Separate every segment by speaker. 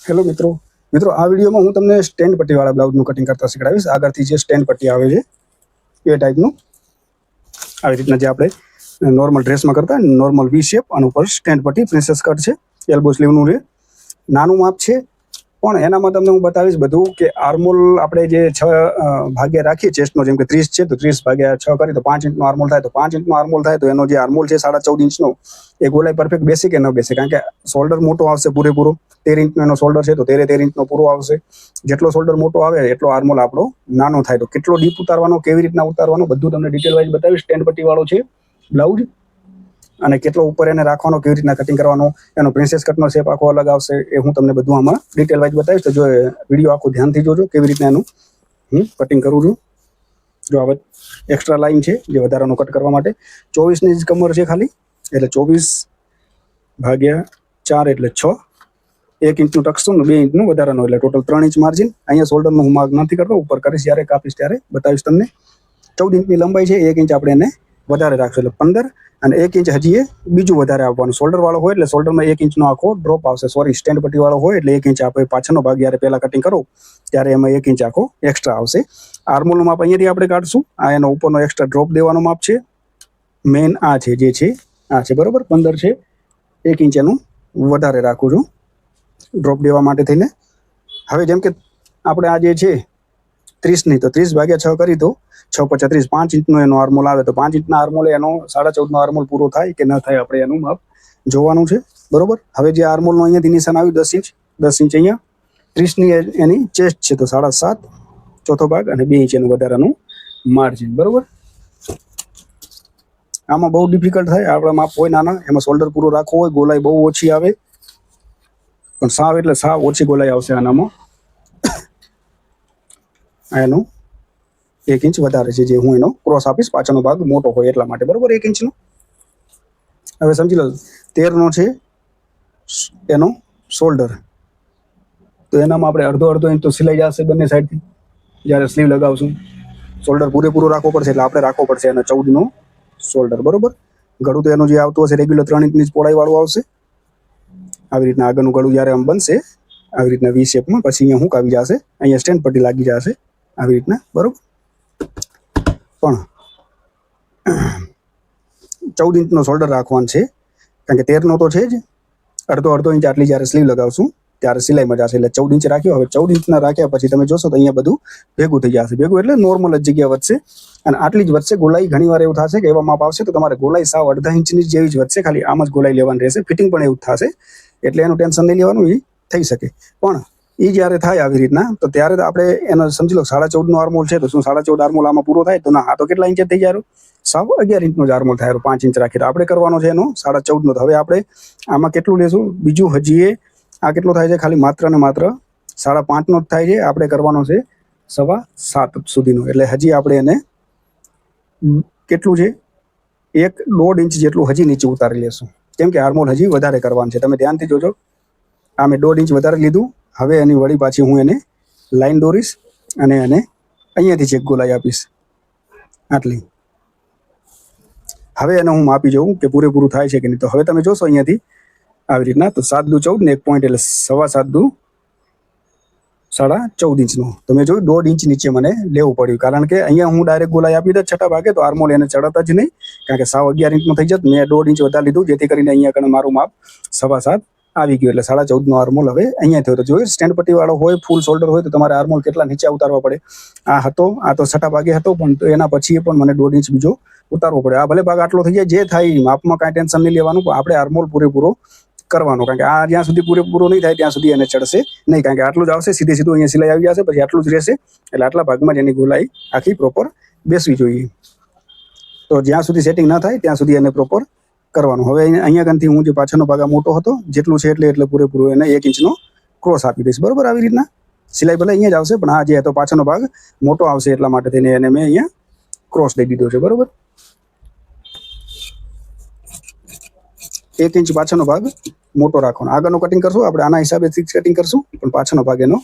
Speaker 1: Hello મિત્રો આ વિડીયોમાં હું તમને સ્ટેન્ડ પટ્ટીવાળા બ્લાઉઝનું કટિંગ કરતા શીખડાવીશ. આગળથી જે સ્ટેન્ડ પટ્ટી આવે છે એ ટાઈપનું, આવી રીતના જે આપણે નોર્મલ ડ્રેસમાં કરતા નોર્મલ વી શેપ અને ઉપર સ્ટેન્ડ પટ્ટી પ્રિન્સેસ કટ છે, એલ્બો સ્લીવનું છે, નાનું માપ છે. પણ એનામાં તમને હું બતાવીશ બધું કે આર્મોલ આપણે જે 6 ભાગ્યા રાખીએ ચેસ્ટનો, જેમ કે 30 છે તો 30/6 કરી તો 5 ઇંચનો આર્મોલ થાય. તો 5 ઇંચનો આર્મોલ થાય તો એનો જે આર્મોલ છે 14.5 ઇંચનો, એ ગોલાઈ પરફેક્ટ બેસે કે ન બેસે? કારણ કે શોલ્ડર મોટો આવશે પૂરેપૂરો. 13 ઇંચનો એનો શોલ્ડર છે તો 13 ઇંચનો પૂરો આવશે. જેટલો શોલ્ડર મોટો આવે એટલો આર્મોલ આપણો નાનો થાય. તો કેટલો ડીપ ઉતારવાનો, કેવી રીતના ઉતારવાનો, બધું તમને ડિટેલ વાઇઝ બતાવીશ. સ્ટેન્ડ પટ્ટીવાળો છે બ્લાઉઝ, અને કેટલો ઉપર એને રાખવાનો, કેવી રીતના કટિંગ કરવાનો, એનો પ્રિન્સેસ કટનો શેપ આખો અલગ આવશે, એ હું તમને બધું આમાં ડિટેલ વાઇઝ બતાવીશ. તો જો વિડીયો આખું ધ્યાનથી જોજો કેવી રીતના એનું હું કટિંગ કરું છું. જો હવે એક્સ્ટ્રા લાઈન છે જે વધારાનો કટ કરવા માટે. 24ની જ કમર છે ખાલી, એટલે 24/4 એટલે 6. 1 ઇંચનું ટકશું ને 2 ઇંચનું વધારાનો, એટલે ટોટલ 3 ઇંચ માર્જિન. અહીંયા શોલ્ડરનું હું માર્ક નથી કરતો, ઉપર કરીશ જ્યારે કાપીશ ત્યારે બતાવીશ તમને. 14 ઇંચની લંબાઈ છે, 1 ઇંચ આપણે એને વધારે રાખશું એટલે 15, અને 1 ઇંચ હજી એ બીજું વધારે આપવાનું. શોલ્ડર વાળો હોય એટલે શોલ્ડરમાં 1 ઇંચનો આખો ડ્રોપ આવશે. સોરી, સ્ટેન્ડ પટ્ટી વાળો હોય એટલે 1 ઇંચ આપણે પાછળનો ભાગ જ્યારે પહેલા કટિંગ કરો ત્યારે એમાં 1 ઇંચ આખો એક્સ્ટ્રા આવશે. આર્મોલનું માપ અહીંયાથી આપણે કાઢશું. આ એનો ઉપરનો એક્સ્ટ્રા ડ્રોપ દેવાનો માપ છે. મેઇન આ છે, જે છે આ છે, બરોબર. 15 છે, 1 ઇંચ એનું વધારે રાખું છું ડ્રોપ દેવા માટે થઈને. હવે જેમ કે આપણે આ જે છે 30ની, તો 30/6 કરી તો 6/35, 5 ઇંચનો એનો આર્મોલ આવે. તો 5 ઇંચના આર્મોલે એનો 14.5નો આર્મોલ પૂરો થાય કે ન થાય, આપણે એનું માપ જોવાનું છે, બરોબર. હવે જે આર્મોલનું અહીંયાથી નિશાન આવ્યું 10 ઇંચ, 10 ઇંચ અહીંયા 30ની એની ચેસ્ટ છે તો 7.5 ચોથો ભાગ, અને 2 ઇંચ એનું વધારાનું માર્જિન, બરોબર. આમાં બહુ ડિફિકલ્ટ થાય, આપણા માપ હોય નાના, એમાં શોલ્ડર પૂરો રાખવો હોય, ગોલાઈ બહુ ઓછી આવે, પણ સાવ એટલે સાવ ઓછી ગોલાઈ આવશે આનામાં. એનું 1 ઇંચ વધારે છે, જે હું એનો ક્રોસ આપીશ, પાછળનો ભાગ મોટો હોય એટલા માટે, બરોબર, 1 ઇંચનો. હવે સમજી લો 13નો છે એનો શોલ્ડર, તો એનામાં આપણે અડધો ઇંચ તો સિલાઈ જશે બંને સાઈડથી જ્યારે સ્લીવ લગાવશું. શોલ્ડર પૂરેપૂરો રાખવો પડશે, એટલે આપણે રાખવો પડશે એનો 14નો શોલ્ડર, બરોબર. ગળું તો એનું જે આવતું હશે રેગ્યુલર 3 ઇંચની પહોળાઈવાળું આવશે. આવી રીતના આગળનું ગળું જ્યારે આમ બનશે આવી રીતના વી શેપમાં, પછી અહીંયા હુક આવી જશે, અહીંયા સ્ટેન્ડ પટ્ટી લાગી જશે આવી રીતના, બરોબર. પણ 14 ઇંચનો શોલ્ડર રાખવાનું છે, કારણ કે 13નો તો છે જ. અડધો ઇંચ આટલી જ્યારે સ્લીવ લગાવશું ત્યારે સિલાઈમાં જશે, એટલે 14 ઇંચ રાખ્યો. હવે 14 ઇંચના રાખ્યા પછી તમે જોશો તો અહીંયા બધું ભેગું થઈ જશે. ભેગું એટલે નોર્મલ જ જગ્યા વધશે, અને આટલી જ વધશે. ગોલાઈ ઘણીવાર એવું થશે કે એવા માપ આવશે તો તમારે ગોલાઈ સાવ અડધા ઇંચની જેવી જ વધશે, ખાલી આમ જ ગોલાઈ લેવાની રહેશે. ફિટિંગ પણ એવું થશે, એટલે એનું ટેન્શન નહીં લેવાનું, એ થઈ શકે. પણ એ જ્યારે થાય આવી રીતના, તો ત્યારે આપણે એનો સમજી લો 14.5નો આર્મોલ છે, તો શું 14.5 આર્મોલ આમાં પૂરો થાય? તો ના, આ તો કેટલા ઇંચ થઈ જાય? સાવ 11 ઇંચનો જ આર્મોલ થાય. 5 ઇંચ રાખી તો આપણે કરવાનો છે એનો 14.5નો. તો હવે આપણે આમાં કેટલું લેશું? બીજું હજી આ કેટલો થાય છે? ખાલી માત્ર ને માત્ર 5.5નો જ થાય છે. આપણે કરવાનો છે 7.25 સુધીનો, એટલે હજી આપણે એને કેટલું છે 1.5 ઇંચ જેટલું હજી નીચે ઉતારી લેશું, કેમ કે આર્મોલ હજી વધારે કરવાનું છે. તમે ધ્યાનથી જોજો, આ મેં 1.5 ઇંચ વધારે લીધું. હવે એની વળી પાછી હું એને લાઈન દોરીશ અને એને અહીંયાથી ચેક ગોલાઈ આપીશ આટલી. હવે એને હું માપી જોઉં કે પૂરેપૂરું થાય છે કે નહીં. તો હવે તમે જોશો અહીંયાથી આવી રીતના, તો 7 દુ 14 ને 1 પોઈન્ટ એટલે 7.25 દુ 14.5 ઇંચનો. તો મેં જોયું 1.5 ઇંચ નીચે મને લેવું પડ્યું, કારણ કે અહીંયા હું ડાયરેક્ટ ગોલાઈ આપી દે છઠ્ઠા ભાગે તો આર્મોલ એને ચડતા જ નહીં, કારણ કે સાવ 11 ઇંચનો થઈ જત. મેં 1.5 ઇંચ વધારે લીધું, જેથી કરીને અહીંયા કણે મારું માપ 7.25 આવી ગયું, એટલે 14.5નો આર્મોલ હવે અહીંયા થયો. તો જોઈએ સ્ટેન્ડ પટ્ટી વાળો હોય, ફૂલ શોલ્ડર હોય, તો તમારે આર્મોલ કેટલા નીચે ઉતારવા પડે. આ તો છઠ્ઠા ભાગે હતો, પણ તો એના પછી પણ મને 1.5 ઇંચ બીજો ઉતારવો પડે. આ ભલે ભાગ આટલો થઈ જાય, જે થાય માપમાં કાંઈ ટેન્શન નહીં લેવાનું, પણ આપણે આર્મોલ પૂરેપૂરો કરવાનો, કારણ કે આ જ્યાં સુધી પૂરેપૂરો નહીં થાય ત્યાં સુધી એને ચડશે નહીં, કારણ કે આટલું જ આવશે, સીધું અહીંયા સિલાઈ આવી જશે, પછી આટલું જ રહેશે. એટલે આટલા ભાગમાં જ એની ગોલાઈ આખી પ્રોપર બેસવી જોઈએ. તો જ્યાં સુધી સેટિંગ ના થાય ત્યાં સુધી એને પ્રોપર કરવાનું. હવે અહીંયા કંથી હું જે પાછળનો ભાગ મોટો હતો જેટલું છે એટલે પૂરેપૂરો એને 1 ઇંચનો ક્રોસ આપી દઈશ, બરોબર. આવી રીતના સિલાઈ ભલે અહીંયા જ આવશે, પણ આ જે હતો પાછળનો ભાગ મોટો આવશે એટલા માટે થઈને એને મેં અહીંયા ક્રોસ દઈ દીધો છે, બરોબર. 1 ઇંચ પાછળનો ભાગ મોટો રાખવાનો. આગળનો કટિંગ કરશું આપણે આના હિસાબે 6 કટિંગ કરશું, પણ પાછળનો ભાગ એનો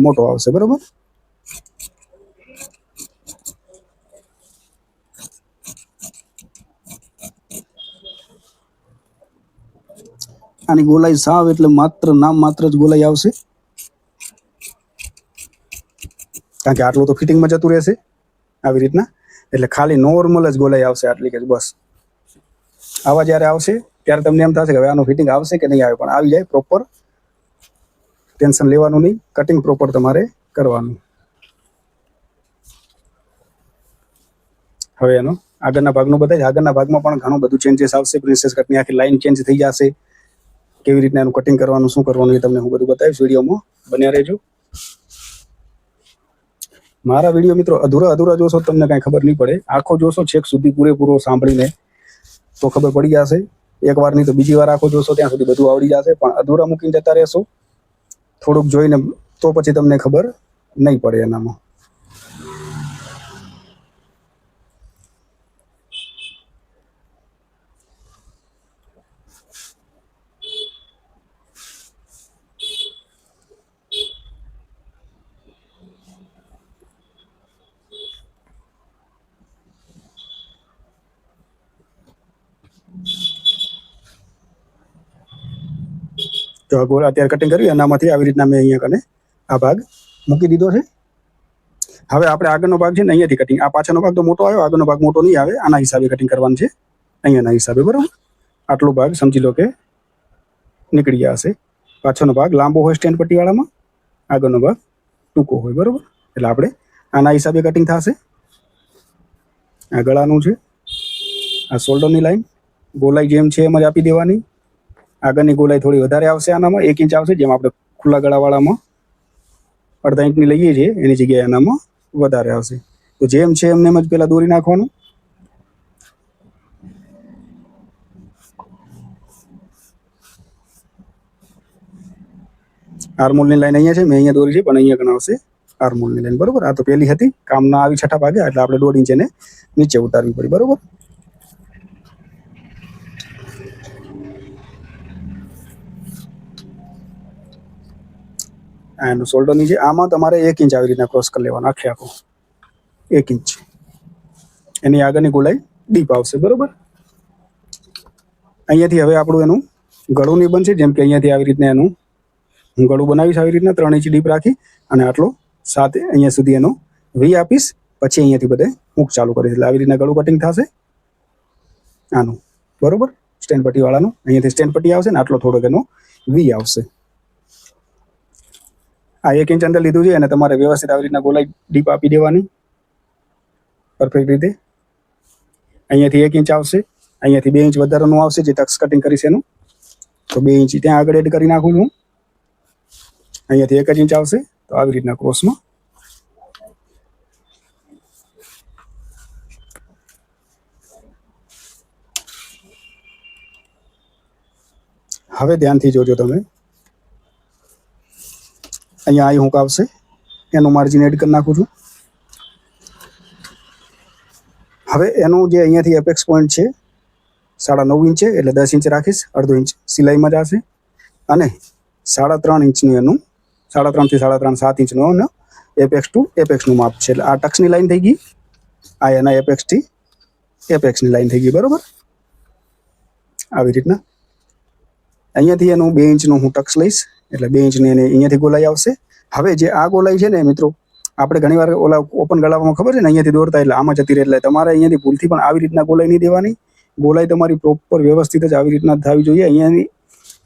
Speaker 1: મોટો આવશે, બરોબર. આની ગોલાઈ સાવ એટલે માત્ર જ ગોલાઈ આવશે. કારણ કે આટલું તો ફિટિંગમાં જતું રહેશે આવી રીતના. એટલે ખાલી નોર્મલ જ ગોલાઈ આવશે આટલી કે બસ. આવા જ્યારે આવશે ત્યારે તમને એમ થશે કે હવે આનું ફિટિંગ આવશે કે નહીં આવે, પણ આવી જાય પ્રોપર. ટેન્શન લેવાનું નહીં, કટિંગ પ્રોપર તમારે કરવાનું. હવે એનો આગળના ભાગનું બતાવીશ. આગળના ભાગમાં પણ ઘણું બધું ચેન્જીસ આવશે. પ્રિન્સેસ કટની આખી લાઈન ચેન્જ થઈ જશે. કેવી રીતના એનું કટિંગ કરવાનું, શું કરવાનું એ તમને હું બધું બતાવીશ. વિડીયોમાં બન્યા રહેજો. મારા વિડીયો મિત્રો અધૂરા જોશો તમને કાંઈ ખબર નહીં પડે. આખો જોશો છેક સુધી પૂરેપૂરો સાંભળીને તો ખબર પડી જશે. એક વાર નહીં તો બીજી વાર આખો જોશો ત્યાં સુધી બધું આવડી જશે. પણ અધૂરા મૂકીને જતા રહેશો થોડુંક જોઈને તો પછી તમને ખબર નહીં પડે એનામાં. જો ગોળ અત્યારે કટિંગ કર્યું એનામાંથી આવી રીતના મેં અહીંયા કને આ ભાગ મૂકી દીધો છે. હવે આપણે આગળનો ભાગ છે ને અહીંયાથી કટિંગ. આ પાછળનો ભાગ તો મોટો આવ્યો, આગળનો ભાગ મોટો નહીં આવે. આના હિસાબે કટિંગ કરવાનું છે, અહીંયાના હિસાબે. બરાબર, આટલો ભાગ સમજી લો કે નીકળી ગયા હશે. પાછળનો ભાગ લાંબો હોય સ્ટેન્ડ પટ્ટીવાળામાં, આગળનો ભાગ ટૂંકો હોય. બરાબર, એટલે આપણે આના હિસાબે કટિંગ થશે. આ ગળાનું છે, આ શોલ્ડરની લાઈન ગોલાઈ જેમ છે એમ જ આપી દેવાની. આગળની ગોલાઈ થોડી વધારે આવશે, આનામાં 1 ઇંચ આવશે. જેમ આપણે ખુલ્લા ગળાવાળામાં 1/2 ઇંચની લઈએ છીએ એની જગ્યાએ આનામાં વધારે આવશે. તો જેમ છે એમને જ પહેલાં દોરી નાખવાનું. આર્મોલની લાઈન અહીંયા છે, મેં અહીંયા દોરી છે, પણ અહીંયા ઘણા આવશે આર્મોલની લાઈન. બરોબર, આ તો પહેલી હતી, કામ ના આવી છઠ્ઠા ભાગે, એટલે આપણે 1.5 ઇંચ એને નીચે ઉતારવી પડી. બરોબર, એનું શોલ્ડરની છે. આમાં તમારે 1 ઇંચ આવી રીતના ક્રોસ કરી લેવાનો, આખો 1 ઇંચ. એની આગળની ગોલાઈ ડીપ આવશે. બરોબર, અહીંયાથી હવે આપણું એનું ગળું નહીં બનશે. જેમ કે અહીંયાથી આવી રીતના એનું હું ગળું બનાવીશ આવી રીતના 3 ઇંચ ડીપ રાખી, અને આટલો 7 અહીંયા સુધી એનો વી આપીશ. પછી અહીંયાથી બધે હૂક ચાલુ કરીશ. એટલે આવી રીતના ગળું કટિંગ થશે આનું. બરોબર, સ્ટેન્ડ પટ્ટીવાળાનું અહીંયાથી સ્ટેન્ડ પટ્ટી આવશે ને આટલો થોડોક એનો વી આવશે. આ 1 ઇંચ અંદર લીધું છે, અને તમારે વ્યવસ્થિત આવી રીતના ગોલાઈ ડીપ આપી દેવાની પરફેક્ટ રીતે. અહીંયાથી 1 ઇંચ આવશે, અહીંયાથી 2 ઇંચ વધારાનું આવશે જે ટક્સ કટિંગ કરીશ એનું. તો 2 ઇંચ ત્યાં આગળ એડ કરી નાખું છું. અહીંયાથી 1 જ ઇંચ આવશે. તો આવી રીતના ક્રોસમાં હવે ધ્યાનથી જોજો તમે. અહીંયા આઈ હૂક આવશે, એનું માર્જિન એડ કરી નાખું છું. હવે એનું જે અહીંયાથી એપેક્સ પોઈન્ટ છે 9.5 ઇંચ છે, એટલે 10 ઇંચ રાખીશ. 1/2 ઇંચ સિલાઈમાં જશે, અને 3.5 ઇંચનું એનું 3.5 થી 3.5 7 ઇંચનું એનું એપેક્સ ટુ એપેક્સનું માપ છે. એટલે આ ટક્સની લાઈન થઈ ગઈ, આ એના એપેક્સથી એપેક્સની લાઈન થઈ ગઈ. બરાબર, આવી રીતના અહીંયાથી એનું 2 ઇંચનું હું ટક્સ લઈશ, એટલે 2 ઇંચની એને અહીંયાથી ગોલાઈ આવશે. હવે જે આ ગોલાઈ છે ને મિત્રો, આપણે ઘણીવાર ઓલા ઓપન ગળામાં ખબર છે ને અહીંયાથી દોરતા, એટલે આમાં જતી રહે. એટલે તમારે અહીંયાથી ભૂલથી પણ આવી રીતના ગોલાઈ નહીં દેવાની. ગોલાઈ તમારી પ્રોપર વ્યવસ્થિત જ આવી રીતના થવી જોઈએ. અહીંયાની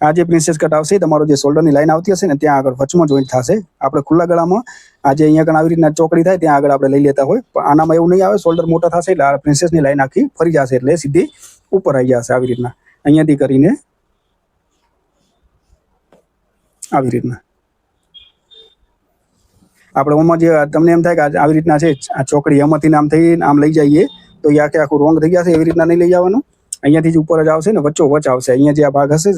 Speaker 1: આ જે પ્રિન્સેસ કટ આવશે, તમારો જે શોલ્ડરની લાઈન આવતી હશે ને ત્યાં આગળ વચમાં જોઈન્ટ થશે. આપણે ખુલ્લા ગળામાં આ જે અહીંયા આવી રીતના ચોકડી થાય ત્યાં આગળ આપણે લઈ લેતા હોય, પણ આનામાં એવું નહીં આવે. શોલ્ડર મોટા થશે એટલે આ પ્રિન્સેસની લાઈન આખી ફરી જશે, એટલે સીધી ઉપર આવી જશે. આવી રીતના અહીંયાથી કરીને આવી રીતના આપણે ઓમાં જે તમને એમ થાય કે આવી રીતના છે આ ચોકડી એમાંથી આમ થઈને આમ લઈ જઈએ તો એ આખું રોંગ થઈ જશે. એવી રીતના નહીં લઈ જવાનું. અહીંયાથી જ ઉપર જ આવશે ને વચ્ચો વચ આવશે. અહીંયા જે આ ભાગ હશે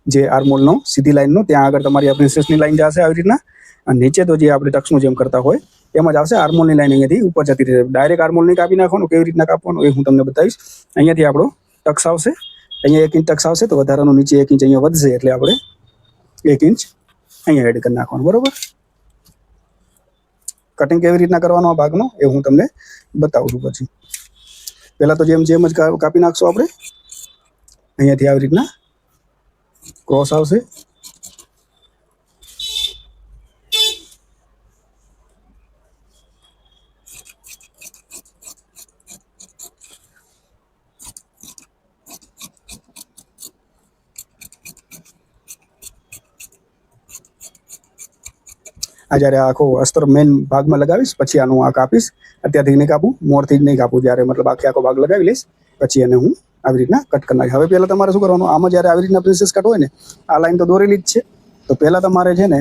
Speaker 1: જે આર્મોલનો સીધી લાઈનનો, ત્યાં આગળ તમારી આ પ્રિન્સેસની લાઈન જશે આવી રીતના. અને નીચે તો જે આપણે ટક્સનું જેમ કરતા હોય એમ જ આવશે. આર્મોલની લાઈન અહીંયાથી ઉપર જતી રહેશે. ડાયરેક્ટ આર્મોલ નહીં કાપી નાખવાનું, કેવી રીતના કાપવાનું એ હું તમને બતાવીશ. અહીંયાથી આપણો ટક્સ આવશે, અહીંયા 1 ઇંચ ટક્સ આવશે, તો વધારાનું નીચે 1 ઇંચ અહીંયા વધશે, એટલે આપણે 1 ઇંચ અહીંયા એડ કરી નાખવાનું. બરોબર, કટિંગ કેવી રીતના કરવાનો આ ભાગનો એ હું તમને બતાવું છું. પછી પહેલાં તો જેમ જ કાપી નાખશો આપણે. અહીંયાથી આવી રીતના ક્રોસ આવશે, આ જ્યારે આખો અસ્ત્ર મેઇન ભાગમાં લગાવીશ પછી આનું આ કાપીશ. અત્યારથી નહીં કાપું, મોરથી જ નહીં કાપું. જ્યારે મતલબ આખો ભાગ લગાવી લઈશ પછી એને હું આવી રીતના કટ કરી નાખીશ. હવે પહેલાં તમારે શું કરવાનું, આમાં જ્યારે આવી રીતના પ્રિન્સેસ કટ હોય ને, આ લાઈન તો દોરેલી જ છે, તો પહેલાં તમારે છે ને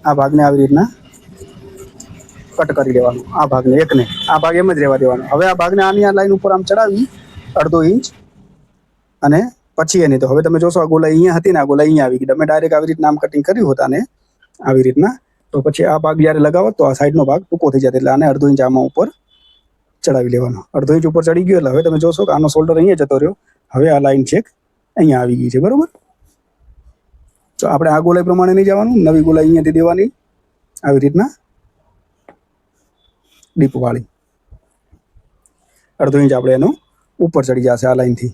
Speaker 1: આ ભાગને આવી રીતના કટ કરી દેવાનું. આ ભાગને એકને, આ ભાગ એમ જ રહેવા દેવાનો. હવે આ ભાગને આની આ લાઈન ઉપર આમ ચડાવી 1/2 ઇંચ અને પછી એની તો હવે તમે જોશો આ ગોલાઈ અહીંયા હતી ને, આ ગોલાઈ અહીંયા આવી ગઈ. તમે ડાયરેક્ટ આવી રીતના આમ કટિંગ કર્યું હોત આને આવી રીતના, તો પછી આ ભાગ જ્યારે લગાવો તો આ સાઈડનો ભાગ ટૂંકો થઈ જાય. એટલે આને 1/2 ઇંચ આમાં ઉપર ચડાવી લેવાનો. 1/2 ઇંચ ઉપર ચડી ગયો એટલે હવે તમે જોશો કે આનો શોલ્ડર અહીંયા જતો રહ્યો. હવે આ લાઈન છેક અહીંયા આવી ગઈ છે, બરોબર. તો આપણે આ ગોલાઈ પ્રમાણે નહીં જવાનું, નવી ગોલાઈ અહીંયાથી દેવાની આવી રીતના ડીપ વાળી 1/2 ઇંચ આપણે એનો ઉપર ચડી જશે આ લાઈનથી.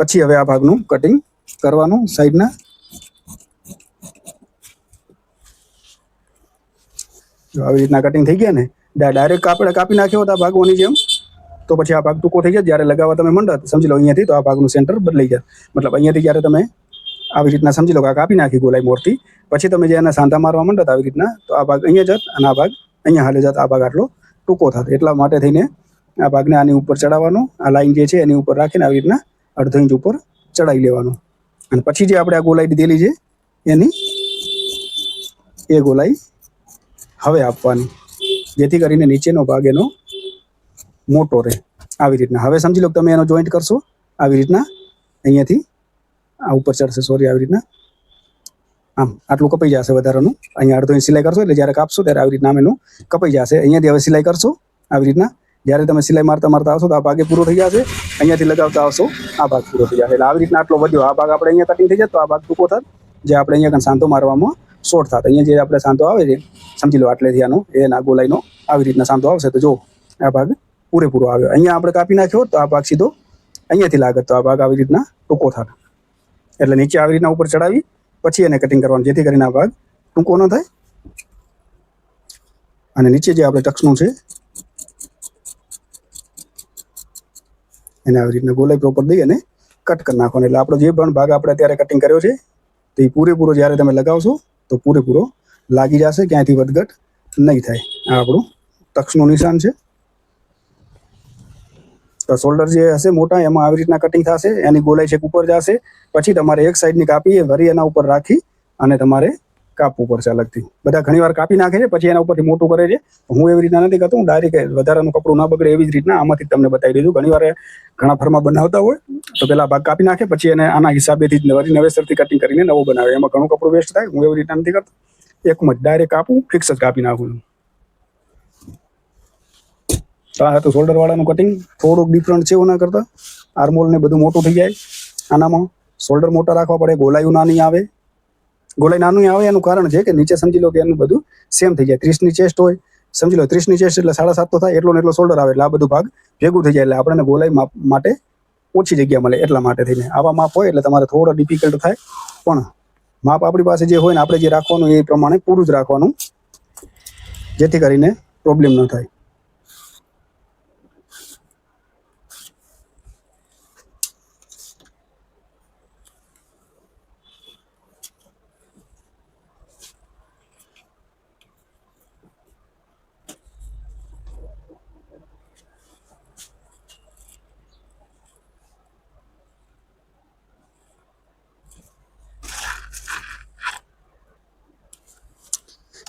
Speaker 1: પછી હવે આ ભાગનું કટિંગ કરવાનું સાઈડના. આવી રીતના કટિંગ થઈ ગયા ને, ડાયરેક્ટ આપણે કાપી નાખ્યો હતો આ ભાગોની જેમ, તો પછી આ ભાગ ટૂંકો થઈ જાય. જ્યારે લગાવવા તમે મંડત સમજી લો અહીંયાથી, તો આ ભાગનું સેન્ટર બદલાઈ જાય. મતલબ અહીંયાથી જ્યારે તમે આવી રીતના સમજી લો કે આ કાપી નાખી ગોલાઈ મોરથી, પછી તમે જે એને સાંધા મારવા મંડત આવી રીતના, તો આ ભાગ અહીંયા જત અને આ ભાગ અહીંયા હાલે જત, આ ભાગ આટલો ટૂંકો થતો. એટલા માટે થઈને આ ભાગને આની ઉપર ચડાવવાનો. આ લાઈન જે છે એની ઉપર રાખીને આવી રીતના 1/2 ઇંચ ઉપર ચડાવી લેવાનું. અને પછી જે આપણે આ ગોલાઈ દીધેલી છે એની એ ગોલાઈ હવે આપવાની, જેથી કરીને નીચેનો ભાગ એનો મોટો રહે આવી રીતના. હવે સમજી લો કે તમે એનો જોઈન્ટ કરશો આવી રીતના, અહીંયાથી આ ઉપર ચડશે, સોરી આવી રીતના આમ આટલું કપાઈ જશે વધારાનું. અહીંયા 1/2 ઇંચ સિલાઈ કરશો એટલે જ્યારે કાપશો ત્યારે આવી રીતના આમ એનું કપાઈ જશે. અહીંયાથી હવે સિલાઈ કરશો આવી રીતના. જ્યારે તમે સિલાઈ મારતા મારતા આવશો તો આ ભાગે પૂરો થઈ જશે. અહીંયાથી લગાવતા આવશો આ ભાગ પૂરો થઈ જશે. એટલે આવી રીતના આટલો વધ્યો આ ભાગ આપણે અહીંયા કટિંગ થઈ જાય તો આ ભાગ ટૂંકો થાય, જે આપણે અહીંયા સાંધો મારવામાં શોર્ટ થાય. અહીંયા જે આપણે સાંધો આવે છે સમજી લો આટલેથી આનો એના ગોલાઈનો આવી રીતના સાંધો આવશે, તો જો આ ભાગ પૂરેપૂરો આવ્યો. અહીંયા આપણે કાપી નાખ્યો તો આ ભાગ સીધો અહીંયાથી લાગત, તો આ ભાગ આવી રીતના ટૂંકો થાય. એટલે નીચે આવી રીતના ઉપર ચડાવી પછી એને કટિંગ કરવાનું, જેથી કરીને આ ભાગ ટૂંકો ન થાય. અને નીચે જે આપણે ટક્સનું છે એને આવી રીતના ગોલાઈ પ્રોપર દઈ અને કટ કરી નાખવાનો. એટલે આપણો જે પણ ભાગ આપણે અત્યારે કટિંગ કર્યો છે તો એ પૂરેપૂરો જ્યારે તમે લગાવશો તો પૂરેપૂરો લાગી જશે, ક્યાંયથી વધઘટ નહીં થાય. આ આપણું ટક્સનું નિશાન છે. તો શોલ્ડર જે હશે મોટા એમાં આવી રીતના કટિંગ થશે, એની ગોલાઈ છેક ઉપર જશે. પછી તમારે એક સાઈડની કાપી વરી એના ઉપર રાખી અને તમારે કાપવું પડશે અલગથી. બધા ઘણીવાર કાપી નાખે છે પછી એના ઉપરથી મોટું કરે છે. હું એવી રીતના નથી કરતો, હું ડાયરેક્ટ વધારાનું કપડું ના બગડે એવી જ રીતના આમાંથી તમને બતાવી દીધું. ઘણીવાર ઘણા ફર્મા બનાવતા હોય તો પેલા ભાગ કાપી નાખે પછી એને આના હિસાબેથી વરી નવેસરથી કટિંગ કરીને નવું બનાવે, એમાં ઘણું કપડું વેસ્ટ થાય. હું એવી રીતના નથી કરતો, એકમાં જ ડાયરેક્ટ કાપું, ફિક્સ જ કાપી નાખું છું. તો આ હતું શોલ્ડર વાળાનું કટિંગ. થોડુંક ડિફરન્ટ છે એના કરતાં. આર્મોલ ને બધું મોટું થઈ જાય, આનામાં શોલ્ડર મોટા રાખવા પડે, ગોલાઈઓ નાની આવે. ગોલાઈ નાનું આવે એનું કારણ છે કે નીચે સમજી લો કે એનું બધું સેમ થઈ જાય. 30ની ચેસ્ટ હોય, સમજી લો 30ની ચેસ્ટ એટલે 7.5 તો થાય, એટલો ને એટલો શોલ્ડર આવે એટલે આ બધું ભાગ ભેગું થઈ જાય. એટલે આપણને ગોલાઈ માપ માટે ઓછી જગ્યા મળે, એટલા માટે થઈને આવા માપ હોય એટલે તમારે થોડો ડિફિકલ્ટ થાય. પણ માપ આપણી પાસે જે હોય ને આપણે જે રાખવાનું એ પ્રમાણે પૂરું જ રાખવાનું, જેથી કરીને પ્રોબ્લેમ ન થાય.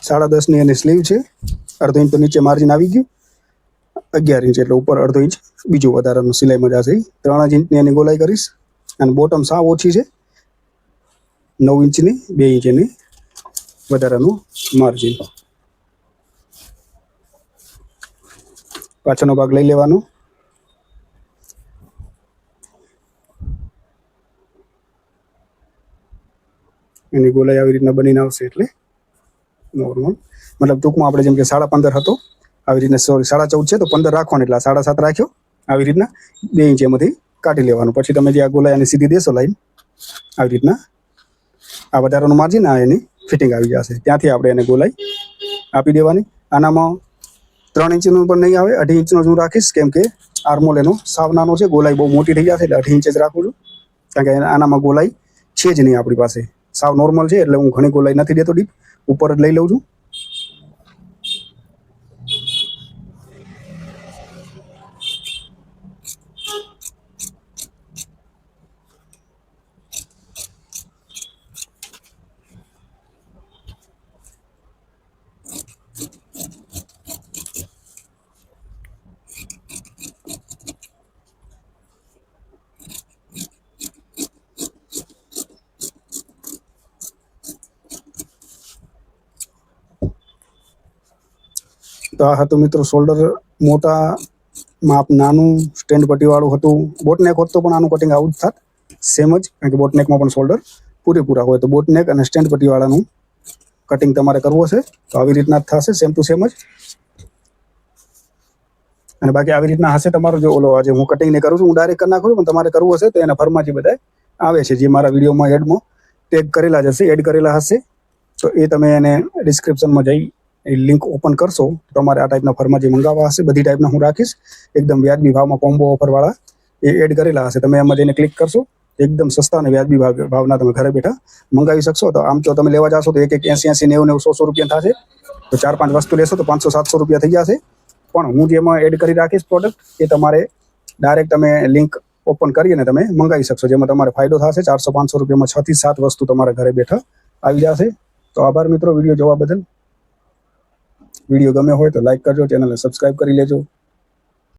Speaker 1: સાડા 10ની એની સ્લીવ છે. 1/2 ઇંચ તો નીચે માર્જિન આવી ગયું. 11 ઇંચ એટલે ઉપર 1/2 ઇંચ બીજું વધારાનું સિલાઈમાં જશે. 3 ઇંચની એની ગોલાઈ કરીશ. અને બોટમ સાવ ઓછી છે, 9 ઇંચની, 2 ઇંચ એની વધારાનું માર્જિન. પાછળનો ભાગ લઈ લેવાનો. એની ગોલાઈ આવી રીતના બનીને આવશે. એટલે નોર્મલ મતલબ ટૂંકમાં આપણે જેમ કે 15.5 હતો આવી રીતના, સોરી 14.5 છે તો 15 રાખવાનો, એટલે 7.5 રાખ્યો. આવી રીતના 2 ઇંચ એમાંથી કાઢી લેવાનું. પછી તમે જે આ ગોલાઈ આની સીધી દેશો લાઈન આવી રીતના, આ વધારાનું માર્જિન આ એની ફિટિંગ આવી જશે. ત્યાંથી આપણે એને ગોલાઈ આપી દેવાની. આનામાં 3 ઇંચનું પણ નહીં આવે, 2.5 ઇંચનો જ હું રાખીશ, કેમ કે આર્મોલ એનો સાવ નાનો છે. ગોલાઈ બહુ મોટી થઈ જશે એટલે 2.5 ઇંચ જ રાખું છું, કારણ કે આનામાં ગોલાઈ છે જ નહીં આપણી પાસે, સાવ નોર્મલ છે. એટલે હું ઘણી ગોલાઈ નથી દેતો ડીપ, ઉપર જ લઈ લઉં છું. તો આ હતું મિત્રો શોલ્ડર. મોટા માપ નાનું સ્ટેન્ડ પટ્ટીવાળું હતું. બોટનેક હોત તો પણ આનું કટિંગ આવું જ થાત, સેમ જ. કારણ કે બોટનેકમાં પણ શોલ્ડર પૂરેપૂરા હોય. તો બોટનેક અને સ્ટેન્ડ પટ્ટીવાળાનું કટિંગ તમારે કરવું હશે તો આવી રીતના જ થશે, સેમ ટુ સેમ જ. અને બાકી આવી રીતના હશે તમારો જો ઓલો આજે હું કટિંગ નહીં કરું છું, હું ડાયરેક્ટ કરી નાખું છું, પણ તમારે કરવું હશે તો એના ફરમાજી બધા આવે છે, જે મારા વિડીયોમાં એડમાં ટેગ કરેલા જ હશે, એડ કરેલા હશે. તો એ તમે એને ડિસ્ક્રિપ્શનમાં જઈ એ લિંક ઓપન કરશો તો તમારે આ ટાઈપના ફરમાજી મંગાવવા હશે. બધી ટાઈપના હું રાખીશ, એકદમ વ્યાજબી ભાવમાં કોમ્બો ઓફરવાળા એ એડ કરેલા હશે. તમે એમાં જઈને ક્લિક કરશો, એકદમ સસ્તા અને વ્યાજબી ભાવના તમે ઘરે બેઠા મંગાવી શકશો. તો આમ તો તમે લેવા જશો તો એક 80, 90, 100 રૂપિયા થશે. તો 4-5 વસ્તુ લેશો તો 500-700 રૂપિયા થઈ જશે. પણ હું જેમાં એડ કરી રાખીશ પ્રોડક્ટ એ તમારે ડાયરેક્ટ તમે લિંક ઓપન કરીને તમે મંગાવી શકશો, જેમાં તમારે ફાયદો થશે. 400-500 રૂપિયામાં 6 થી 7 વસ્તુ તમારા ઘરે બેઠા આવી જશે. તો આભાર મિત્રો વિડીયો જોવા બદલ. વિડીયો ગમે હોય તો લાઈક કરજો, ચેનલને સબસ્ક્રાઇબ કરી લેજો.